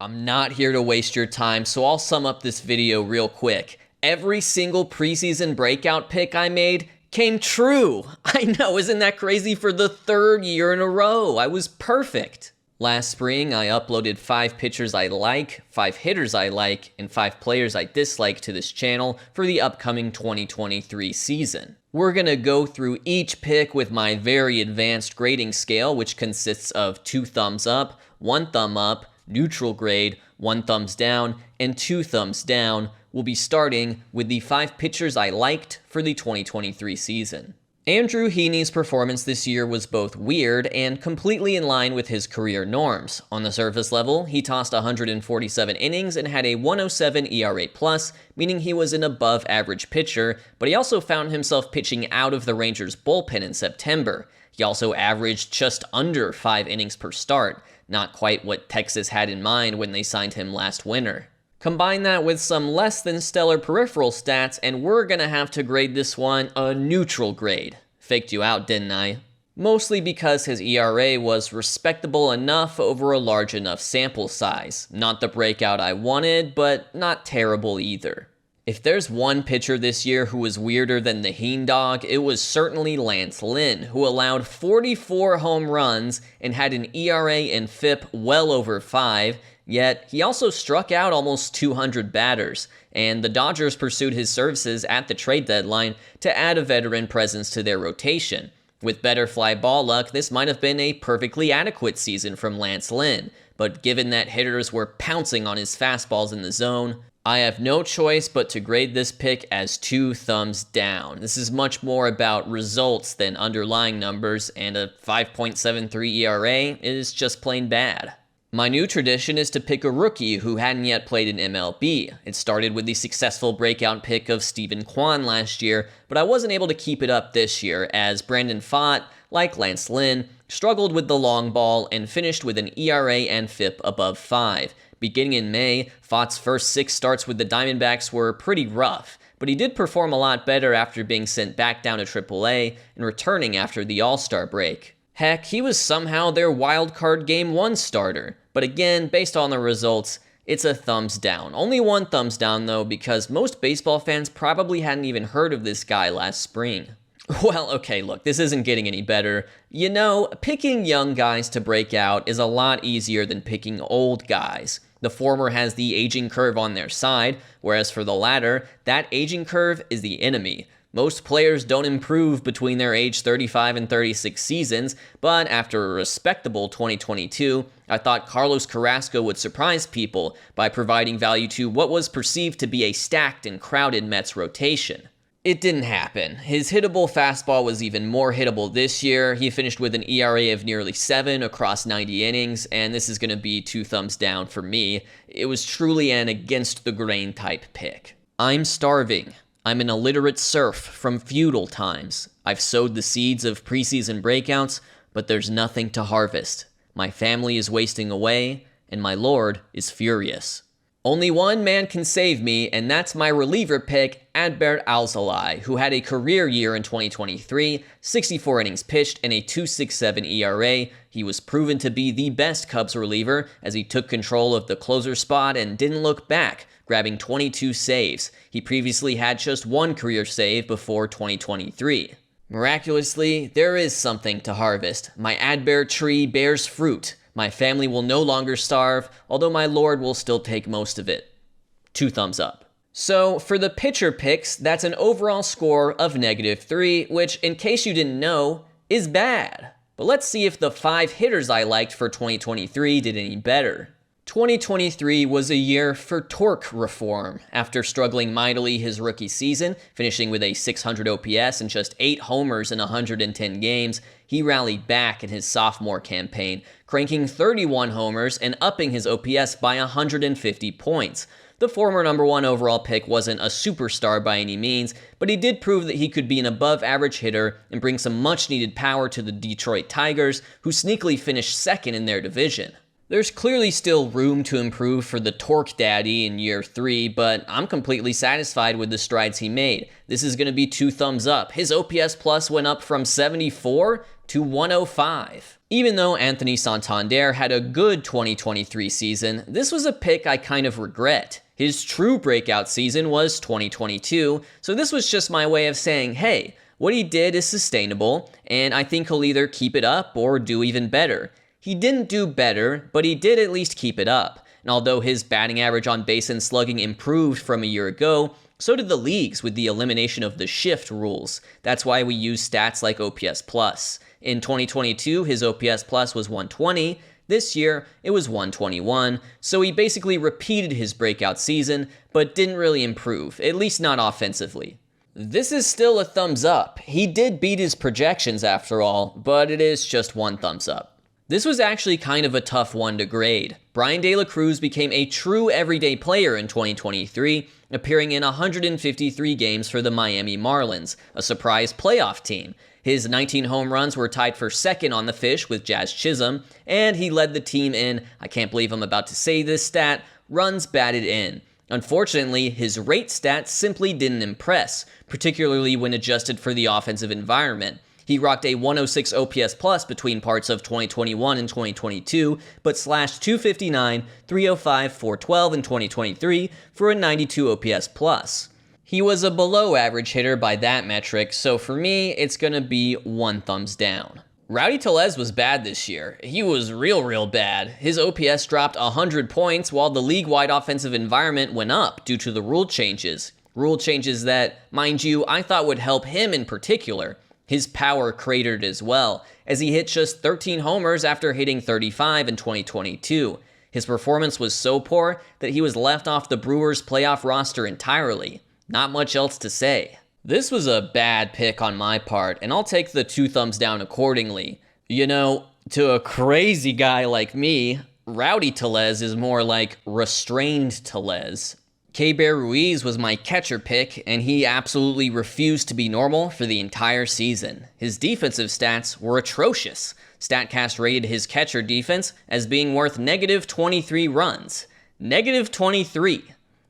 I'm not here to waste your time, so I'll sum up this video real quick. Every single preseason breakout pick I made came true. I know, isn't that crazy? For the third year in a row, I was perfect. Last spring, I uploaded 5 pitchers I like, 5 hitters I like, and 5 players I dislike to this channel for the upcoming 2023 season. We're gonna go through each pick with my very advanced grading scale, which consists of 2 thumbs up, 1 thumb up, neutral grade, 1 thumbs down, and 2 thumbs down. We'll be starting with the 5 pitchers I liked for the 2023 season. Andrew Heaney's performance this year was both weird and completely in line with his career norms. On the surface level, he tossed 147 innings and had a 107 ERA+, meaning he was an above-average pitcher, but he also found himself pitching out of the Rangers' bullpen in September. He also averaged just under 5 innings per start, not quite what Texas had in mind when they signed him last winter. Combine that with some less than stellar peripheral stats, and we're gonna have to grade this one a neutral grade. Faked you out, didn't I? Mostly because his ERA was respectable enough over a large enough sample size. Not the breakout I wanted, but not terrible either. If there's one pitcher this year who was weirder than the Heen Dog, it was certainly Lance Lynn, who allowed 44 home runs and had an ERA and FIP well over 5, yet he also struck out almost 200 batters, and the Dodgers pursued his services at the trade deadline to add a veteran presence to their rotation. With better fly ball luck, this might have been a perfectly adequate season from Lance Lynn, but given that hitters were pouncing on his fastballs in the zone, I have no choice but to grade this pick as 2 thumbs down. This is much more about results than underlying numbers, and a 5.73 ERA is just plain bad. My new tradition is to pick a rookie who hadn't yet played in MLB. It started with the successful breakout pick of Steven Kwan last year, but I wasn't able to keep it up this year, as Brandon Pfaadt, like Lance Lynn, struggled with the long ball and finished with an ERA and FIP above 5. Beginning in May, Pfaadt's first 6 starts with the Diamondbacks were pretty rough, but he did perform a lot better after being sent back down to AAA and returning after the All-Star break. Heck, he was somehow their wildcard Game 1 starter, but again, based on the results, it's a thumbs down. Only 1 thumbs down though, because most baseball fans probably hadn't even heard of this guy last spring. Well, okay, look, this isn't getting any better. You know, picking young guys to break out is a lot easier than picking old guys. The former has the aging curve on their side, whereas for the latter, that aging curve is the enemy. Most players don't improve between their age 35 and 36 seasons, but after a respectable 2022, I thought Carlos Carrasco would surprise people by providing value to what was perceived to be a stacked and crowded Mets rotation. It didn't happen. His hittable fastball was even more hittable this year. He finished with an ERA of nearly 7 across 90 innings, and this is going to be 2 thumbs down for me. It was truly an against-the-grain type pick. I'm starving. I'm an illiterate serf from feudal times. I've sowed the seeds of preseason breakouts, but there's nothing to harvest. My family is wasting away, and my lord is furious. Only one man can save me, and that's my reliever pick, Adbert Alzolay, who had a career year in 2023, 64 innings pitched, and a 2.67 ERA. He was proven to be the best Cubs reliever as he took control of the closer spot and didn't look back, grabbing 22 saves. He previously had just 1 career save before 2023. Miraculously, there is something to harvest. My Adbert tree bears fruit. My family will no longer starve, although my lord will still take most of it. 2 thumbs up. So, for the pitcher picks, that's an overall score of -3, which, in case you didn't know, is bad. But let's see if the 5 hitters I liked for 2023 did any better. 2023 was a year for torque reform. After struggling mightily his rookie season, finishing with a 600 OPS and just 8 homers in 110 games, he rallied back in his sophomore campaign, cranking 31 homers and upping his OPS by 150 points. The former #1 overall pick wasn't a superstar by any means, but he did prove that he could be an above-average hitter and bring some much-needed power to the Detroit Tigers, who sneakily finished second in their division. There's clearly still room to improve for the Torque Daddy in year 3, but I'm completely satisfied with the strides he made. This is going to be 2 thumbs up. His OPS plus went up from 74 to 105. Even though Anthony Santander had a good 2023 season, this was a pick I kind of regret. His true breakout season was 2022, so this was just my way of saying, hey, what he did is sustainable, and I think he'll either keep it up or do even better. He didn't do better, but he did at least keep it up. And although his batting average on base and slugging improved from a year ago, so did the leagues with the elimination of the shift rules. That's why we use stats like OPS+. In 2022, his OPS plus was 120. This year, it was 121, so he basically repeated his breakout season, but didn't really improve, at least not offensively. This is still a thumbs up. He did beat his projections after all, but it is just 1 thumbs up. This was actually kind of a tough one to grade. Brian De La Cruz became a true everyday player in 2023, appearing in 153 games for the Miami Marlins, a surprise playoff team. His 19 home runs were tied for second on the Fish with Jazz Chisholm, and he led the team in, I can't believe I'm about to say this stat, runs batted in. Unfortunately, his rate stats simply didn't impress, particularly when adjusted for the offensive environment. He rocked a 106 OPS plus between parts of 2021 and 2022, but slashed 259, 305, 412 in 2023 for a 92 OPS plus. He was a below average hitter by that metric, so for me, it's gonna be 1 thumbs down. Rowdy Tellez was bad this year. He was real bad. His OPS dropped 100 points while the league-wide offensive environment went up due to the rule changes. Rule changes that, mind you, I thought would help him in particular. His power cratered as well, as he hit just 13 homers after hitting 35 in 2022. His performance was so poor that he was left off the Brewers' playoff roster entirely. Not much else to say. This was a bad pick on my part, and I'll take the 2 thumbs down accordingly. You know, to a crazy guy like me, Rowdy Tellez is more like restrained Tellez. K-Bear Ruiz was my catcher pick, and he absolutely refused to be normal for the entire season. His defensive stats were atrocious. StatCast rated his catcher defense as being worth negative 23 runs. Negative 23.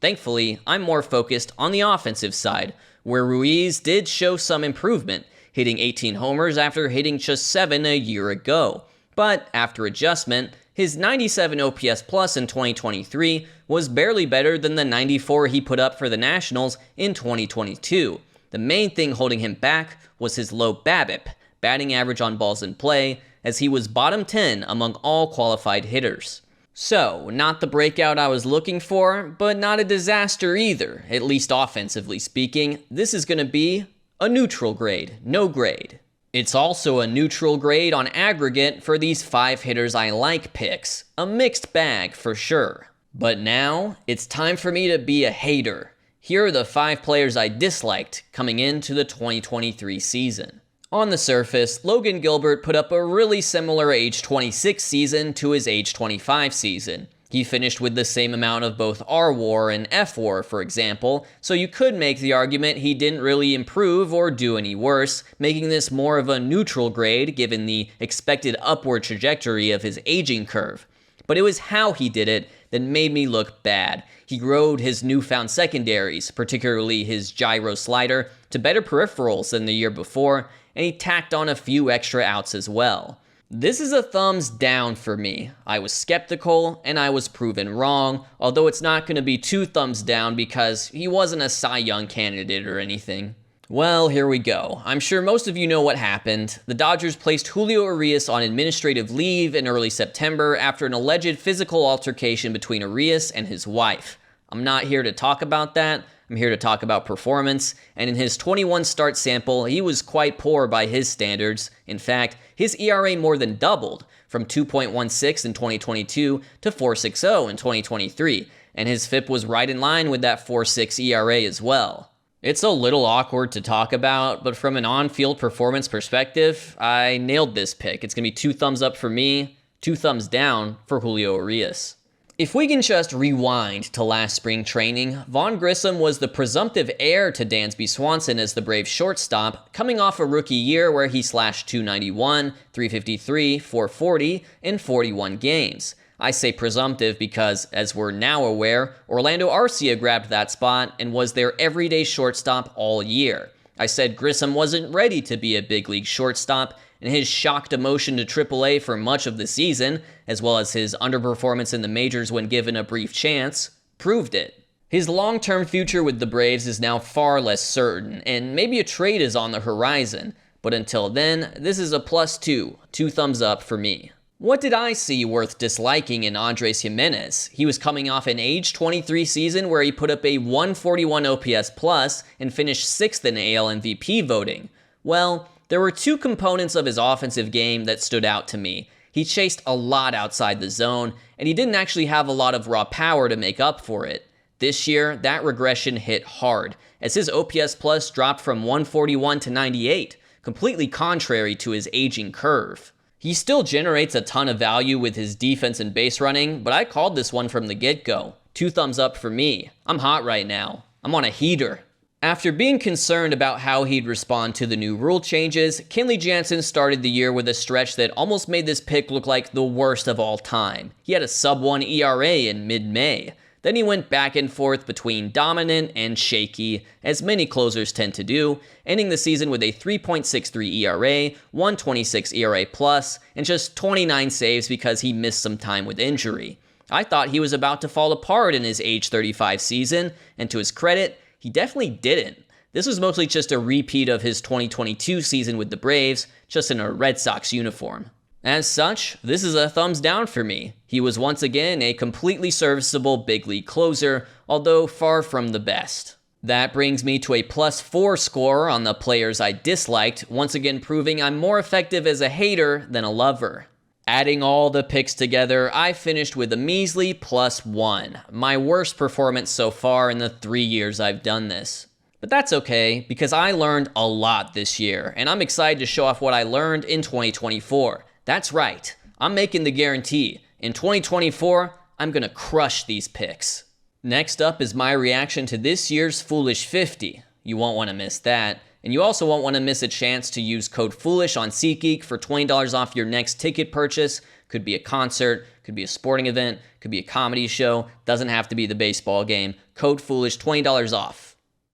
Thankfully, I'm more focused on the offensive side, where Ruiz did show some improvement, hitting 18 homers after hitting just 7 a year ago. But after adjustment, his 97 OPS plus in 2023 was barely better than the 94 he put up for the Nationals in 2022. The main thing holding him back was his low BABIP, batting average on balls in play, as he was bottom 10 among all qualified hitters. So, not the breakout I was looking for, but not a disaster either, at least offensively speaking. This is going to be a neutral grade, no grade. It's also a neutral grade on aggregate for these 5 hitters I like picks. A mixed bag for sure. But now, it's time for me to be a hater. Here are the 5 players I disliked coming into the 2023 season. On the surface, Logan Gilbert put up a really similar age 26 season to his age 25 season. He finished with the same amount of both R-WAR and F-WAR, for example, so you could make the argument he didn't really improve or do any worse, making this more of a neutral grade given the expected upward trajectory of his aging curve. But it was how he did it that made me look bad. He rode his newfound secondaries, particularly his gyro slider, to better peripherals than the year before, and he tacked on a few extra outs as well. This is a thumbs down for me. I was skeptical, and I was proven wrong, although it's not going to be 2 thumbs down because he wasn't a Cy Young candidate or anything. Well, here we go. I'm sure most of you know what happened. The Dodgers placed Julio Urias on administrative leave in early September after an alleged physical altercation between Urias and his wife. I'm not here to talk about that. I'm here to talk about performance, and in his 21 start sample, he was quite poor by his standards. In fact, his ERA more than doubled, from 2.16 in 2022 to 4.60 in 2023, and his FIP was right in line with that 4.6 ERA as well. It's a little awkward to talk about, but from an on-field performance perspective, I nailed this pick. It's going to be 2 thumbs up for me, 2 thumbs down for Julio Urias. If we can just rewind to last spring training, Vaughn Grissom was the presumptive heir to Dansby Swanson as the Braves shortstop, coming off a rookie year where he slashed .291, .353, .440 in 41 games. I say presumptive because, as we're now aware, Orlando Arcia grabbed that spot and was their everyday shortstop all year. I said Grissom wasn't ready to be a big league shortstop, and his shock demotion to AAA for much of the season, as well as his underperformance in the majors when given a brief chance, proved it. His long-term future with the Braves is now far less certain, and maybe a trade is on the horizon, but until then, this is a +2, 2 thumbs up for me. What did I see worth disliking in Andres Gimenez? He was coming off an age 23 season where he put up a 141 OPS plus and finished 6th in AL MVP voting. Well, there were 2 components of his offensive game that stood out to me. He chased a lot outside the zone, and he didn't actually have a lot of raw power to make up for it. This year, that regression hit hard, as his OPS plus dropped from 141 to 98, completely contrary to his aging curve. He still generates a ton of value with his defense and base running, but I called this one from the get-go. 2 thumbs up for me. I'm hot right now. I'm on a heater. After being concerned about how he'd respond to the new rule changes, Kenley Jansen started the year with a stretch that almost made this pick look like the worst of all time. He had a sub-1 ERA in mid-May. Then he went back and forth between dominant and shaky, as many closers tend to do, ending the season with a 3.63 ERA, 1.26 ERA plus, and just 29 saves because he missed some time with injury. I thought he was about to fall apart in his age 35 season, and to his credit, he definitely didn't. This was mostly just a repeat of his 2022 season with the Braves, just in a Red Sox uniform. As such, this is a thumbs down for me. He was once again a completely serviceable big league closer, although far from the best. That brings me to a +4 score on the players I disliked, once again proving I'm more effective as a hater than a lover. Adding all the picks together, I finished with a measly +1, my worst performance so far in the 3 years I've done this. But that's okay, because I learned a lot this year, and I'm excited to show off what I learned in 2024. That's right, I'm making the guarantee. In 2024, I'm gonna crush these picks. Next up is my reaction to this year's Foolish 50. You won't want to miss that. And you also won't want to miss a chance to use code FOOLISH on SeatGeek for $20 off your next ticket purchase. Could be a concert, could be a sporting event, could be a comedy show. Doesn't have to be the baseball game. Code FOOLISH, $20 off.